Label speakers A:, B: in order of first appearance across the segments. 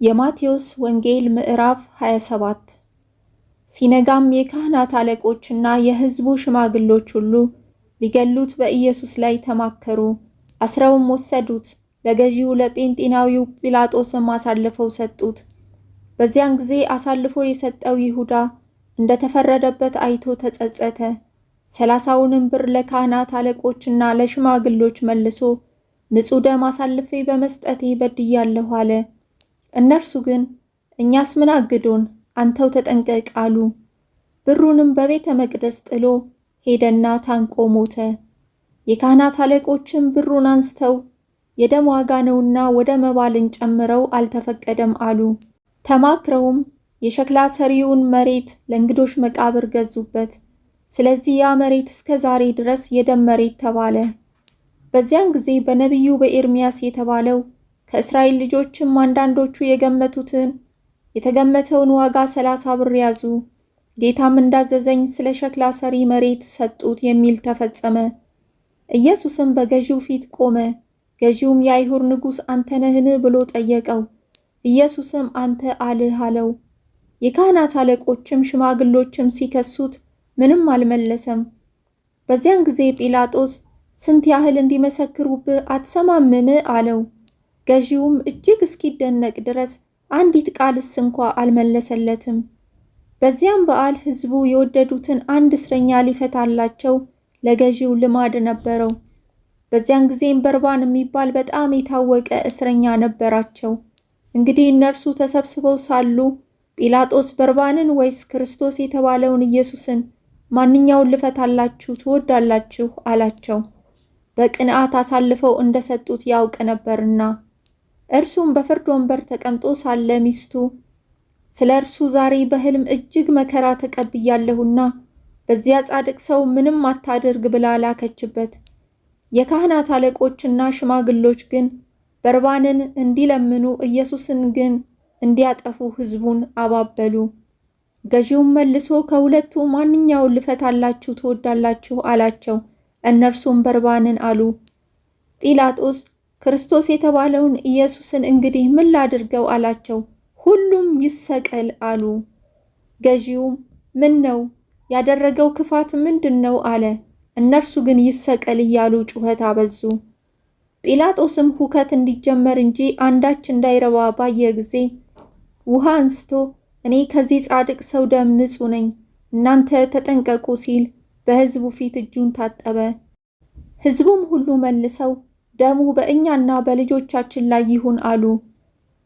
A: የማቴዎስ ወንጌል ምዕራፍ 27 ሲነጋም የካህናት አለቆችና የሕዝቡ ሽማግሎች ሁሉ ሊገሉት በኢየሱስ ላይ ተማከሩ። አስረውም ወሰዱት፣ ለገዢው ለጴንጤናዊው ጲላጦስም አሳልፈው ሰጡት። በዚያን ጊዜ አሳልፎ የሰጠው ይሁዳ እንደተፈረደበት አይቶ ተጸጸተ። 30 ብር ለካህናት አለቆችና ለሽማግሎች መልሶ ንጹሕ ደም አሳልፌ በመስጠቴ በድያለሁ አለ። እነርሱ ግን እኛስ ምን አግዶን? አንተው ተጠንቀቅ አሉ። ብሩንም በቤተ መቅደስ ጥሎ ሄደና ታንቆ ሞተ። የካህናት አለቆችም ብሩን አንስተው የደም ዋጋ ነውና ወደ መባልን ጨምረው አልተፈቀደም አሉ። ተማክረውም የሸክላ ሰሪውን መሬት ለእንግዶች መቃብር ገዙበት። ስለዚህ ያ መሬት እስከ ዛሬ ድረስ የደም መሬት ተባለ። በዚያን ጊዜ በነቢዩ በኤርምያስ የተባለው ከእስራኤል ልጆችም አንዳንዶቹ የተገመተውን ዋጋ 30 ብር ያዙ፣ ጌታም እንዳዘዘኝ ስለ ሸክላ ሰሪ መሬት ሰጡት የሚል ተፈጸመ። ኢየሱስም በገዢው ፊት ቆመ። ገዢውም የአይሁድ ንጉሥ አንተ ነህን ብሎ ጠየቀው። ኢየሱስም አንተ አልህ አለው። የካህናት አለቆችም ሽማግሎችም ሲከሱት ምንም አልመለሰም። በዚያን ጊዜ ጲላጦስ ስንት ያህል እንዲመሰክሩብህ አትሰማምን አለው። ገዢውም እጅግ እስኪደነቅ ድረስ አንዲት ቃልስ እንኳ አልመለሰለትም። በዚያም በዓል ሕዝቡ የወደዱትን አንድ እስረኛ ሊፈታላቸው ለገዢው ልማድ ነበረው። በዚያን ጊዜም በርባን የሚባል በጣም የታወቀ እስረኛ ነበራቸው። እንግዲህ እነርሱ ተሰብስበው ሳሉ ጲላጦስ በርባንን ወይስ ክርስቶስ የተባለውን ኢየሱስን ማንኛውን ልፈታላችሁ ትወዳላችሁ አላቸው። በቅንዓት አሳልፈው እንደሰጡት ያውቅ ነበርና። እርሱም በፍርድ ወንበር ተቀምጦ ሳለ ሚስቱ ስለ እርሱ ዛሬ በሕልም እጅግ መከራ ተቀብያለሁና በዚያ ጻድቅ ሰው ምንም አታድርግ ብላ ላከችበት። የካህናት አለቆችና ሽማግሎች ግን በርባንን እንዲለምኑ፣ ኢየሱስን ግን እንዲያጠፉ ሕዝቡን አባበሉ። ገዢውም መልሶ ከሁለቱ ማንኛውን ልፈታላችሁ ትወዳላችሁ አላቸው። እነርሱም በርባንን አሉ። ጲላጦስ ክርስቶስ የተባለውን ኢየሱስን እንግዲህ ምን ላድርገው አላቸው። ሁሉም ይሰቀል አሉ። ገዢውም ምን ነው ያደረገው ክፋት ምንድን ነው አለ። እነርሱ ግን ይሰቀል እያሉ ጩኸት አበዙ። ጲላጦስም ሁከት እንዲጀመር እንጂ አንዳች እንዳይረባ ባየ ጊዜ ውሃ አንስቶ እኔ ከዚህ ጻድቅ ሰው ደም ንጹሕ ነኝ፣ እናንተ ተጠንቀቁ ሲል በሕዝቡ ፊት እጁን ታጠበ። ሕዝቡም ሁሉ መልሰው ደሙ በእኛና በልጆቻችን ላይ ይሁን አሉ።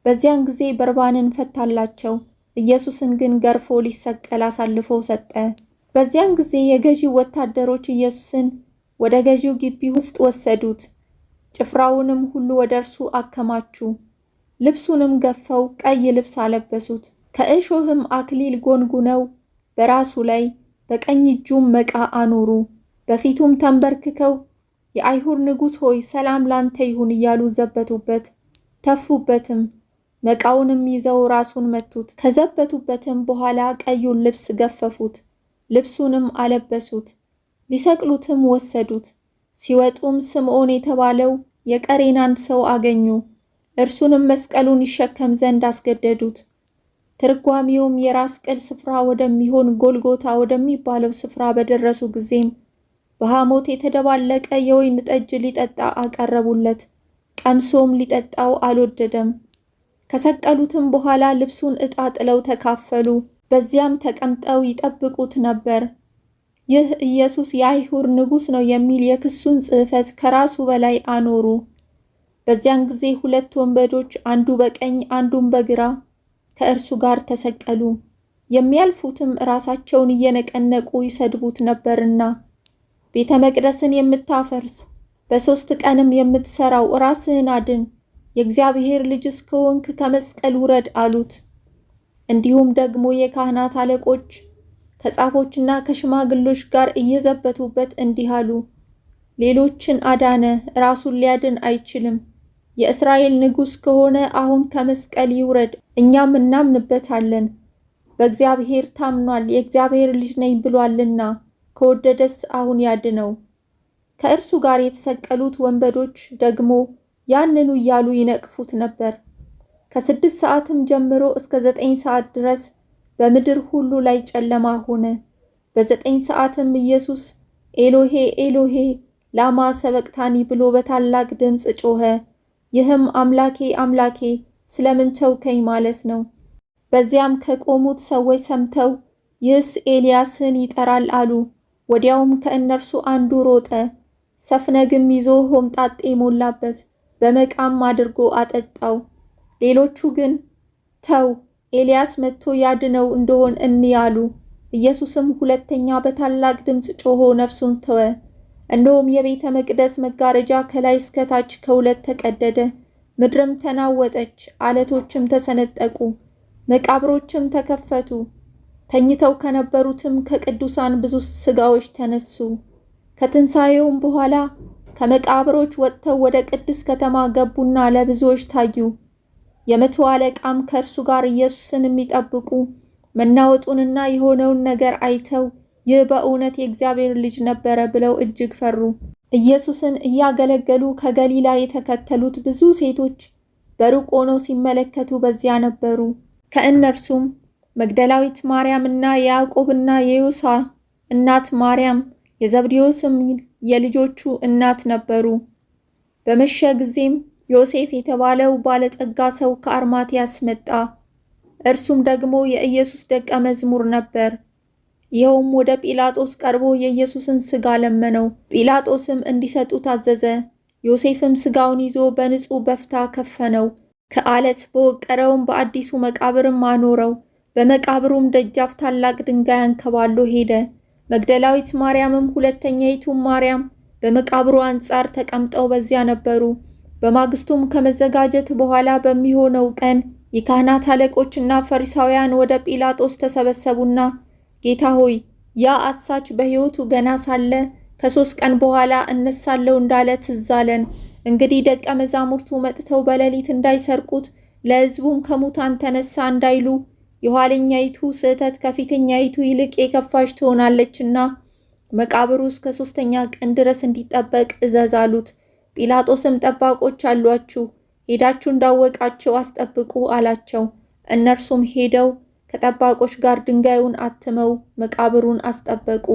A: በዚያን ጊዜ በርባንን ፈታላቸው። ኢየሱስን ግን ገርፎ ሊሰቀል አሳልፎ ሰጠ። በዚያን ጊዜ የገዢው ወታደሮች ኢየሱስን ወደ ገዢው ግቢ ውስጥ ወሰዱት። ጭፍራውንም ሁሉ ወደ እርሱ አከማቹ። ልብሱንም ገፈው ቀይ ልብስ አለበሱት። ከእሾህም አክሊል ጎንጉነው በራሱ ላይ በቀኝ እጁም መቃ አኖሩ። በፊቱም ተንበርክከው የአይሁድ ንጉሥ ሆይ ሰላም ላንተ ይሁን እያሉ ዘበቱበት፣ ተፉበትም። መቃውንም ይዘው ራሱን መቱት። ከዘበቱበትም በኋላ ቀዩን ልብስ ገፈፉት፣ ልብሱንም አለበሱት። ሊሰቅሉትም ወሰዱት። ሲወጡም ስምዖን የተባለው የቀሬናን ሰው አገኙ። እርሱንም መስቀሉን ይሸከም ዘንድ አስገደዱት። ትርጓሚውም የራስ ቅል ስፍራ ወደሚሆን ጎልጎታ ወደሚባለው ስፍራ በደረሱ ጊዜም በሐሞት የተደባለቀ የወይን ጠጅ ሊጠጣ አቀረቡለት። ቀምሶም ሊጠጣው አልወደደም። ከሰቀሉትም በኋላ ልብሱን ዕጣ ጥለው ተካፈሉ። በዚያም ተቀምጠው ይጠብቁት ነበር። ይህ ኢየሱስ የአይሁድ ንጉሥ ነው የሚል የክሱን ጽሕፈት ከራሱ በላይ አኖሩ። በዚያን ጊዜ 2 ወንበዶች አንዱ በቀኝ አንዱም በግራ ከእርሱ ጋር ተሰቀሉ። የሚያልፉትም ራሳቸውን እየነቀነቁ ይሰድቡት ነበርና ቤተ መቅደስን የምታፈርስ በ3 ቀንም የምትሰራው ራስህን አድን፣ የእግዚአብሔር ልጅስ ከሆንክ ከመስቀል ውረድ አሉት። እንዲሁም ደግሞ የካህናት አለቆች ከጻፎችና ከሽማግሎች ጋር እየዘበቱበት እንዲህ አሉ፣ ሌሎችን አዳነ፣ ራሱን ሊያድን አይችልም። የእስራኤል ንጉሥ ከሆነ አሁን ከመስቀል ይውረድ፣ እኛም እናምንበታለን። በእግዚአብሔር ታምኗል፣ የእግዚአብሔር ልጅ ነኝ ብሏልና ከወደደስ አሁን ያድነው። ከእርሱ ጋር የተሰቀሉት ወንበዶች ደግሞ ያንኑ እያሉ ይነቅፉት ነበር። ከ6 ሰዓትም ጀምሮ እስከ 9 ሰዓት ድረስ በምድር ሁሉ ላይ ጨለማ ሆነ። በ9 ሰዓትም ኢየሱስ ኤሎሄ ኤሎሄ ላማ ሰበቅታኒ ብሎ በታላቅ ድምፅ ጮኸ። ይህም አምላኬ አምላኬ ስለምን ተውከኝ ማለት ነው። በዚያም ከቆሙት ሰዎች ሰምተው ይህስ ኤልያስን ይጠራል አሉ። ወዲያውም ከእነርሱ አንዱ ሮጠ፣ ሰፍነግም ይዞ ሆምጣጤ ሞላበት፣ በመቃም አድርጎ አጠጣው። ሌሎቹ ግን ተው፣ ኤልያስ መጥቶ ያድነው እንደሆን እንይ አሉ። ኢየሱስም ሁለተኛ በታላቅ ድምፅ ጮሆ ነፍሱን ተወ። እነሆም የቤተ መቅደስ መጋረጃ ከላይ እስከ ታች ከሁለት ተቀደደ፣ ምድርም ተናወጠች፣ ዓለቶችም ተሰነጠቁ፣ መቃብሮችም ተከፈቱ። ተኝተው ከነበሩትም ከቅዱሳን ብዙ ሥጋዎች ተነሱ። ከትንሣኤውም በኋላ ከመቃብሮች ወጥተው ወደ ቅድስት ከተማ ገቡና ለብዙዎች ታዩ። የመቶ አለቃም ከእርሱ ጋር ኢየሱስን የሚጠብቁ መናወጡንና የሆነውን ነገር አይተው ይህ በእውነት የእግዚአብሔር ልጅ ነበረ ብለው እጅግ ፈሩ። ኢየሱስን እያገለገሉ ከገሊላ የተከተሉት ብዙ ሴቶች በሩቅ ሆነው ሲመለከቱ በዚያ ነበሩ። ከእነርሱም መግደላዊት ማርያም እና የያዕቆብና የዮሳ እናት ማርያም፣ የዘብዴዎስም የልጆቹ እናት ነበሩ። በመሸ ጊዜም ዮሴፍ የተባለው ባለጠጋ ሰው ከአርማትያስ መጣ። እርሱም ደግሞ የኢየሱስ ደቀ መዝሙር ነበር። ይኸውም ወደ ጲላጦስ ቀርቦ የኢየሱስን ሥጋ ለመነው። ጲላጦስም እንዲሰጡት አዘዘ። ዮሴፍም ሥጋውን ይዞ በንጹሕ በፍታ ከፈነው፣ ከዓለት በወቀረውም በአዲሱ መቃብርም አኖረው። በመቃብሩም ደጃፍ ታላቅ ድንጋይ አንከባሎ ሄደ። መግደላዊት ማርያምም ሁለተኛይቱም ማርያም በመቃብሩ አንጻር ተቀምጠው በዚያ ነበሩ። በማግስቱም ከመዘጋጀት በኋላ በሚሆነው ቀን የካህናት አለቆችና ፈሪሳውያን ወደ ጲላጦስ ተሰበሰቡና ጌታ ሆይ፣ ያ አሳች በሕይወቱ ገና ሳለ ከ3 ቀን በኋላ እነሳለሁ እንዳለ ትዝ አለን። እንግዲህ ደቀ መዛሙርቱ መጥተው በሌሊት እንዳይሰርቁት፣ ለሕዝቡም ከሙታን ተነሳ እንዳይሉ የኋለኛይቱ ስህተት ከፊተኛይቱ ይልቅ የከፋች ትሆናለችና መቃብሩ እስከ 3ኛ ቀን ድረስ እንዲጠበቅ እዘዝ አሉት። ጲላጦስም ጠባቆች አሏችሁ፣ ሄዳችሁ እንዳወቃቸው አስጠብቁ አላቸው። እነርሱም ሄደው ከጠባቆች ጋር ድንጋዩን አትመው መቃብሩን አስጠበቁ።